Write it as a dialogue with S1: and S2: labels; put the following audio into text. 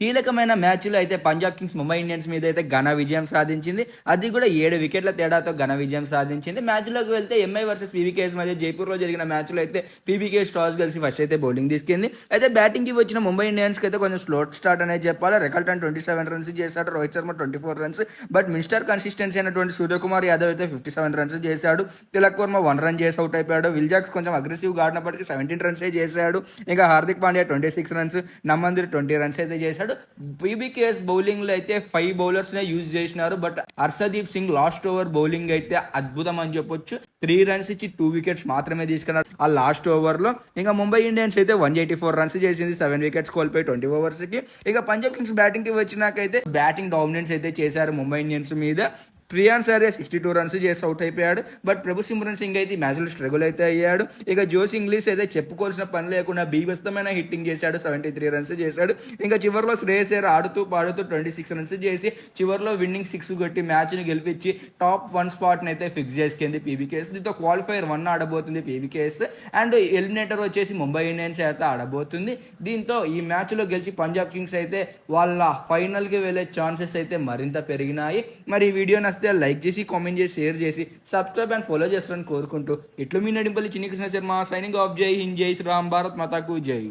S1: కీలకమైన మ్యాచ్‌లో అయితే పంజాబ్ కింగ్స్ ముంబై ఇండియన్స్ మీద అయితే ఘన విజయం సాధించింది. అది కూడా 7 వికెట్ల తేడాతో ఘన విజయం సాధించింది. మ్యాచ్‌లోకి వెళ్తే ఎంఐ వర్సెస్ పీవీకేఎస్ మధ్య జైపూర్‌లో జరిగిన మ్యాచ్‌లో అయితే పీవీకేఎస్ టాస్ గెలిచి ఫస్ట్ అయితే బౌలింగ్ తీసుకుంది. అయితే బ్యాటింగ్‌కి వచ్చిన ముంబై ఇండియన్స్‌కి అయితే కొంచెం స్లో స్టార్ట్ అనేది చెప్పాలి. రికల్టన్ 27 రన్స్ చేశాడు. Rohit Sharma 24 runs. But mister consistency అయినటువంటి సూర్యకుమార్ యాదవ్ అయితే 57 రన్స్ చేశాడు. తిలక్ వర్మ 1 రన్ చేసి అవుట్ అయిపోయాడు. విల్ జాక్స్ కొంచెం అగ్రెసివ్‌గా ఆడినప్పటికీ 17 రన్సే చేశాడు. ఇంకా హార్దిక్ పాండ్యా 26 రన్స్, నమ్మందిర్ 20 రన్స్ అయితే చేశాడు. పీబీకేఎస్ బౌలింగ్లో అయితే 5 బౌలర్స్నే యూజ్ చేసినారు. But Harshdeep Singh last over bowling అయితే అద్భుతం అని చెప్పొచ్చు. 3 రన్స్ ఇచ్చి 2 వికెట్స్ మాత్రమే తీసుకున్నారు ఆ లాస్ట్ ఓవర్లో. ఇంకా ముంబై ఇండియన్స్ అయితే 184 రన్స్ చేసింది, 7 వికెట్స్ కోల్పోయి 20 ఓవర్స్కి. ఇక పంజాబ్ కింగ్స్ బ్యాటింగ్కి వచ్చినాకైతే బ్యాటింగ్ డామినెన్స్ అయితే చేశారు ముంబై ఇండియన్స్ మీద. ప్రియాన్ సారే 62 రన్స్ చేసి అవుట్ అయిపోయాడు. బట్ ప్రభు సిమ్రన్ సింగ్ అయితే ఈ మ్యాచ్లో స్ట్రగుల్ అయితే అయ్యాడు. ఇక జోస్ ఇంగ్లీష్ అయితే చెప్పుకోవాల్సిన పని లేకుండా బీభత్సమైన హిట్టింగ్ చేశాడు, 73 రన్స్ చేశాడు. ఇంకా చివరిలో శ్రేయస్ అయ్యర్ ఆడుతూ పాడుతూ 26 రన్స్ చేసి చివరిలో విన్నింగ్ 6 కొట్టి మ్యాచ్ని గెలిపించి టాప్ 1 స్పాట్ని అయితే ఫిక్స్ చేసుకుంది పీబీకేఎస్. దీంతో క్వాలిఫైర్ 1 ఆడబోతుంది పీబీకేఎస్ అండ్ ఎలిమినేటర్ వచ్చేసి ముంబై ఇండియన్స్ అయితే ఆడబోతుంది. దీంతో ఈ మ్యాచ్లో గెలిచి పంజాబ్ కింగ్స్ అయితే వాళ్ళ ఫైనల్కి వెళ్ళే ఛాన్సెస్ అయితే మరింత పెరిగినాయి. మరి ఈ వీడియో లైక్ చేసి, కామెంట్ చేసి, షేర్ చేసి, సబ్స్క్రైబ్ అండ్ ఫాలో చేస్తారని కోరుకుంటూ ఇట్లు మీ నడింపల్లి చిన్ని కృష్ణ శర్మ సైనింగ్ ఆఫ్. జై హింద్, జై శ్రీరామ్, భారత్ మాతాకు జై.